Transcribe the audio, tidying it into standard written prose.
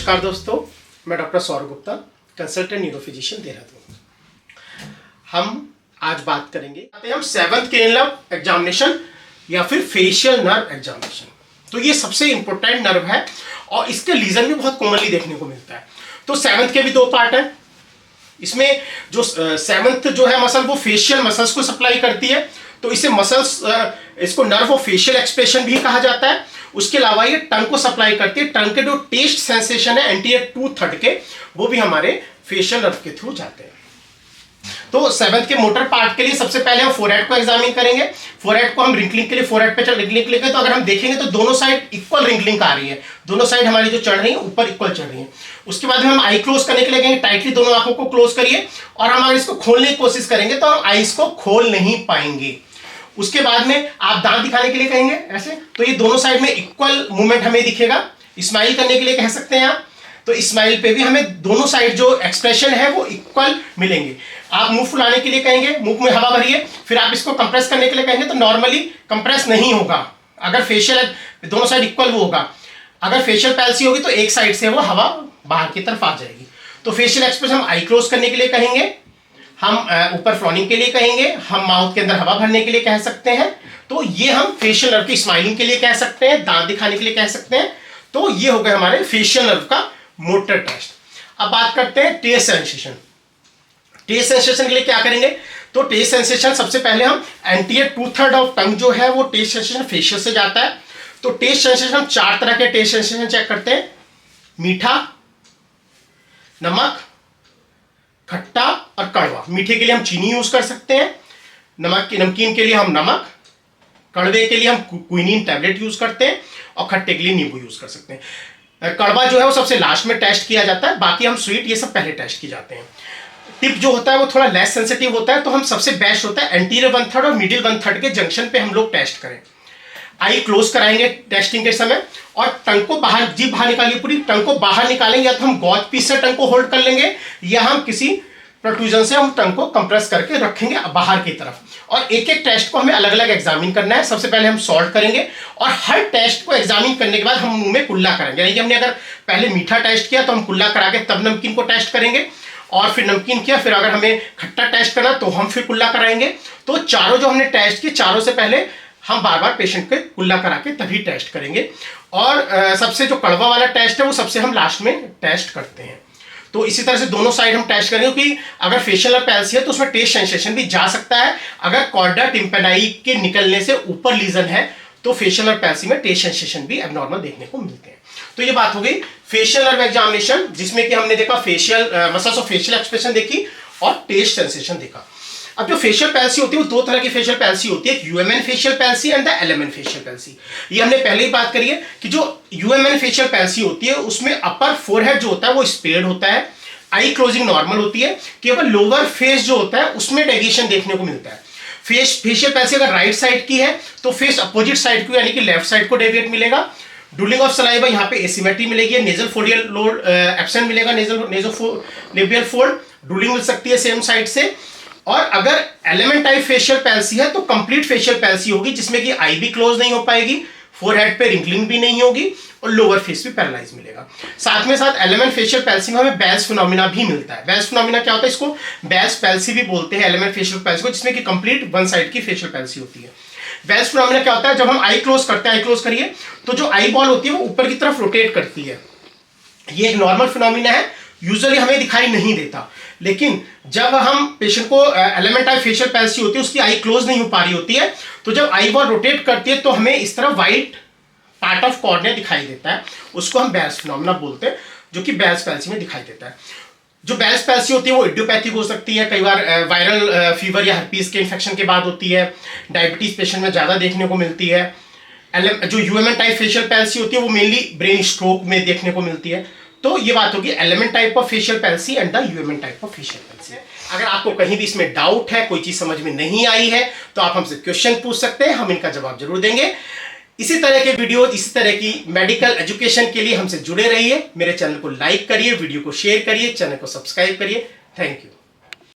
नमस्कार दोस्तों, मैं doctor Saurabh Gupta, consultant neurophysician Dehradun. हम आज बात करेंगे हम सेवंथ के नर्व एग्जामिनेशन या फिर फेशियल नर्व एग्जामिनेशन। तो ये सबसे इंपॉर्टेंट नर्व है और इसके लीजन भी बहुत कॉमनली देखने को मिलता है। तो सेवंथ के भी दो पार्ट है। इसमें जो सेवंथ जो है मसल वो फेशियल मसल्स को सप्लाई करती है, तो इसे मसल्स इसको नर्व ऑफ फेशियल एक्सप्रेशन भी कहा जाता है। उसके अलावा ये टंग को सप्लाई करती है। टंग के जो टेस्ट सेंसेशन है एंटीरियर टू थर्ड के, वो भी हमारे फेशियल नर्व के थ्रू जाते हैं। तो सेवंथ के मोटर पार्ट के लिए सबसे पहले हम फोरहेड को एग्जामिन करेंगे। फोरहेड को हम रिंकलिंग के लिए फोरहेड पे रिंकलिंग लेंगे, तो अगर हम देखेंगे तो दोनों साइड इक्वल रिंकलिंग आ रही है, दोनों साइड हमारी जो चढ़ रही है ऊपर इक्वल चढ़ रही है। उसके बाद हम आई क्लोज करने के लिए कहेंगे, टाइटली दोनों आंखों को क्लोज करिए, और हम अगर इसको खोलने की कोशिश करेंगे तो हम आईज को खोल नहीं पाएंगे। उसके बाद में आप दांत दिखाने के लिए कहेंगे ऐसे, तो ये दोनों साइड में इक्वल मूवमेंट हमें दिखेगा। स्माइल करने के लिए कह सकते हैं आप, तो स्माइल पे भी हमें दोनों साइड जो एक्सप्रेशन है वो इक्वल मिलेंगे। आप मुंह फुलाने के लिए कहेंगे, मुंह में हवा भरिए, फिर आप इसको कंप्रेस करने के लिए कहेंगे तो नॉर्मली कंप्रेस नहीं होगा। अगर फेशियल दोनों साइड इक्वल वो होगा, अगर फेशियल पैल्सी होगी तो एक साइड से वो हवा बाहर की तरफ आ जाएगी। तो फेशियल एक्सप्रेशन हम आई क्लोज करने के लिए कहेंगे, हम ऊपर फ्लॉनिंग के लिए कहेंगे, हम माउथ के अंदर हवा भरने के लिए कह सकते हैं। तो ये हम फेशियल नर्व की स्माइलिंग के लिए कह सकते हैं, दांत दिखाने के लिए कह सकते हैं। तो ये हो गया हमारे फेशियल नर्व का मोटर टेस्ट। अब बात करते हैं टेस्ट सेंसेशन। टेस्ट सेंसेशन के लिए क्या करेंगे, तो टेस्ट सेंसेशन सबसे पहले हम anterior two third of tongue जो है वो टेस्ट सेंसेशन फेशियल से जाता है। तो टेस्ट सेंसेशन हम चार तरह के टेस्ट सेंसेशन चेक करते हैं: मीठा, नमक, खट्टा और कड़वा। मीठे के लिए हम चीनी यूज कर सकते हैं, नमकीन के लिए हम नमक, कड़वे के लिए हम क्विनीन टैबलेट यूज करते हैं, और खट्टे के लिए नींबू यूज कर सकते हैं। कड़वा जो है वो सबसे लास्ट में टेस्ट किया जाता है, बाकी हम स्वीट ये सब पहले टेस्ट किए जाते हैं। टिप जो होता है वो थोड़ा लेस सेंसिटिव होता है, तो हम सबसे बेस्ट होता है एंटीरियर वन थर्ड और मिडिल वन थर्ड के जंक्शन पे हम लोग टेस्ट करें। आई क्लोज कराएंगे टेस्टिंग के समय, और टंग को बाहर, जीभ बाहर निकालिए, पूरी टंग को बाहर निकालेंगे, या तो हम गॉज पीस से टंग को होल्ड कर लेंगे, या हम किसी प्रोट्रूजन से हम टंग को कंप्रेस करके रखेंगे बाहर की तरफ। और एक एक टेस्ट को हमें अलग अलग एग्जामिन करना है। सबसे पहले हम सॉल्ट करेंगे, और हर टेस्ट को एग्जामिन करने के बाद हम मुंह में कुल्ला करेंगे। यानी कि हमने अगर पहले मीठा टेस्ट किया तो हम कुल्ला करा के तब नमकीन को टेस्ट करेंगे, और फिर नमकीन किया, फिर अगर हमें खट्टा टेस्ट करना तो हम फिर कुल्ला कराएंगे। तो चारों जो हमने टेस्ट किए, चारों से पहले हम बार बार पेशेंट के कुल्ला करा के तभी टेस्ट करेंगे। और सबसे जो कड़वा वाला टेस्ट है वो सबसे हम लास्ट में टेस्ट करते हैं। तो इसी तरह से दोनों साइड हम टेस्ट करेंगे, क्योंकि अगर फेशियल नर्व पैल्सी है तो उसमें टेस्ट सेंसेशन भी जा सकता है। अगर कॉर्डा टिम्पेनाई के निकलने से ऊपर लीजन है तो फेशियल नर्व पैल्सी में टेस्ट सेंसेशन भी एबनॉर्मल देखने को मिलते हैं। तो ये बात हो गई फेशियल नर्व एग्जामिनेशन, जिसमें कि हमने देखा facial muscles of facial expression देखी और टेस्ट सेंसेशन देखा। अब जो फेशियल पैल्सी होती है वो दो तरह की फेशियल पैल्सी होती है, UMN facial palsy and the LMN facial palsy. ये हमने पहले ही बात करी है कि जो यूएमएन फेशियल पैल्सी होती है उसमें अपर फोरहेड जो होता है वो स्पेयर्ड होता है, आई क्लोजिंग नॉर्मल होती है, केवल लोअर फेस जो होता है उसमें डेविएशन देखने को मिलता है। फेशियल पैल्सी अगर राइट साइड की है तो फेस अपोजिट साइड को यानी कि लेफ्ट साइड को डेविएट मिलेगा। ड्रूलिंग ऑफ सलाइवा यहाँ पे एसिमेट्री मिलेगी, नेजल फोडियल लोड एब्सेंट मिलेगा, नेजोलेबियल फोल्ड, ड्रूलिंग मिल सकती है सेम साइड से। और अगर एलिमेंट टाइप फेशियल पैल्सी है तो कंप्लीट फेशियल पैल्सी होगी, जिसमें कि आई भी क्लोज नहीं हो पाएगी, फोरहेड पे रिंकलिंग भी नहीं होगी, और लोअर फेस भी पैरालाइज मिलेगा। साथ में साथ एलिमेंट फेशियल पैल्सी में हमें बेल्स फिनोमिना भी मिलता है। बेल्स फिनोमिना क्या होता है, इसको बेल्स पैल्सी भी बोलते हैं एलिमेंट फेशियल पैल्सी को, जिसमें कि कंप्लीट वन साइड की फेशियल पैल्सी होती है। बेल्स फिनोमिना क्या होता है, जब हम आई क्लोज करते हैं, आई क्लोज करिए, तो जो आई बॉल होती है वो ऊपर की तरफ रोटेट करती है। ये एक नॉर्मल फिनोमिना है, यूजुअली हमें दिखाई नहीं देता, लेकिन जब हम पेशेंट को एलिमेंट टाइप फेशियल पैल्सी होती है, उसकी आई क्लोज नहीं हो पा रही होती है, तो जब आई बॉल रोटेट करती है तो हमें इस तरह व्हाइट पार्ट ऑफ कॉर्निया दिखाई देता है, उसको हम बेल्स फिनोमिना बोलते हैं, जो कि बेल्स पैल्सी में दिखाई देता है। जो बेल्स पैल्सी होती है वो इडियोपैथिक हो सकती है, कई बार वायरल फीवर या हर्पीस के इन्फेक्शन के बाद होती है, डायबिटीज पेशेंट में ज्यादा देखने को मिलती है। जो यूएमएन टाइप फेशियल पैल्सी होती है वो मेनली ब्रेन स्ट्रोक में देखने को मिलती है। तो ये बात होगी LMN type of facial palsy and the UMN type of facial palsy. अगर आपको कहीं भी इसमें डाउट है, कोई चीज समझ में नहीं आई है, तो आप हमसे क्वेश्चन पूछ सकते हैं, हम इनका जवाब जरूर देंगे। इसी तरह के वीडियो, इसी तरह की मेडिकल एजुकेशन के लिए हमसे जुड़े रहिए। मेरे चैनल को लाइक करिए, वीडियो को शेयर करिए, चैनल को सब्सक्राइब करिए। Thank you.